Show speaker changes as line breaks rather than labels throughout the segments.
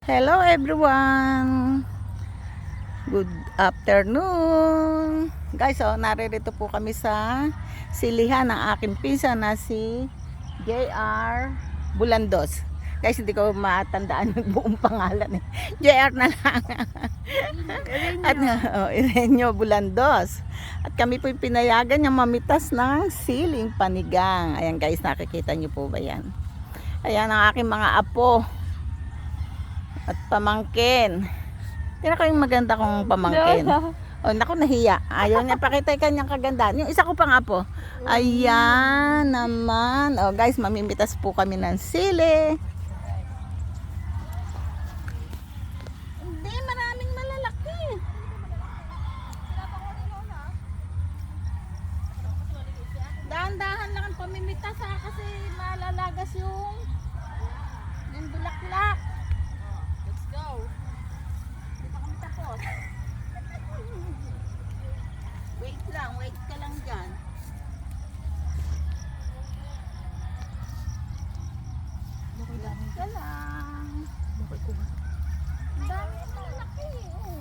Hello everyone! Good afternoon! Guys, naririto po kami sa silihan ng aking pinsan na si JR Bulandos. Guys, hindi ko matandaan yung buong pangalan eh. JR na lang. At Irenyo Bulandos. At kami po pinayagan yung mamitas ng siling panigang. Ayan guys, nakikita nyo po ba yan? Ayan ang aking mga apo at pamangkin. Tira ko yung maganda kong pamangkin. Oh, naku, nahiya. Ayaw niya pakita yung kanyang kagandaan. Yung isa ko pang apo. Ayan naman. Oh, guys, mamimitas po kami ng sili. Hindi, maraming malalaki. Dahan-dahan lang ang pamimitas kasi malalagas yung bulaklak. Let's go. Hindi pa kami tapos. Wait lang, wait ka lang dyan. Wait ka lang. Ang dami yung malaki. Oh.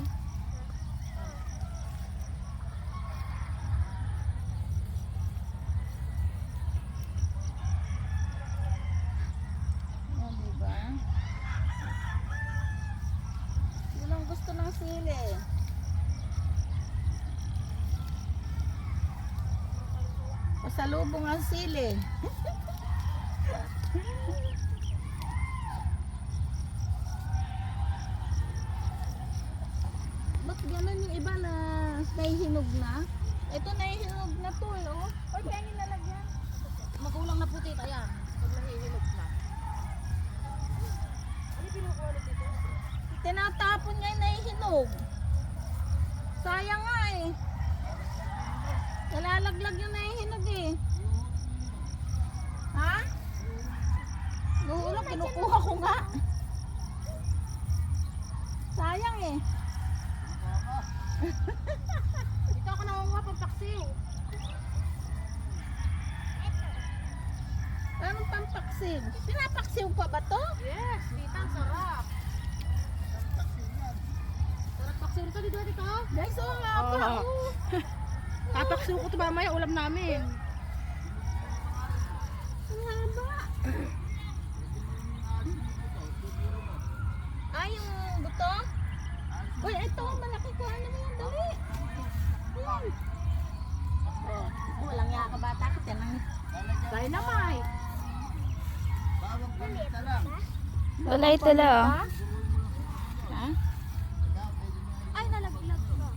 Oh, diba? Yun ang gusto ng sili. Pasalubong ang sili. Ba't ganun yung iba na nahihinog na? Ito nahihinog na to, oh.
Oy, kaya nilalagyan. Magulang na puti, ayan. Pag nahihinog na. Ano pinukuha na dito?
Tinatapon niya yung nahihinog. Sayang nga eh. Nalalaglag yung nahihinog eh. Ha? Nuulog, kinukuha ko nga. Sayang eh.
Dito ako nangunguha pang paksiw.
Anong pampaksiw? Pinapaksiw pa ba to?
Yes, dito, sarap. Sarap paksiw nito dito.
Guys, oo nga pa. Oh.
Tapaksiw ko ito mamaya, ulam namin.
Ang haba. Ay, yung buto? Uy, ito, malaki ko. Ano mo yan, dali? Ayan. Oh, walang yaka bata ka.
Dynamite.
Wala ito lang.
Ha?
Ay, nalaglag ko.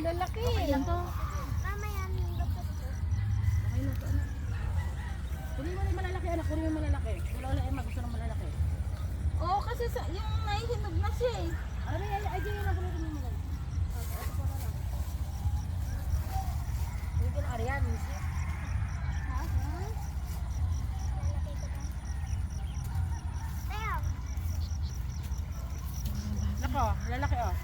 Lalaki.
Okay lang to. Okay lang to, anak. Kunin mo yung malalaki, anak. Kunin mo yung malalaki. Wala yung gusto ng malalaki.
Oo, kasi yung nahihinog na siya eh.
Ay, dyan yung nabulutin mo malalaki. Ito pa na lang. Hindi ka na Arian, misis. Nako, lalaki oh.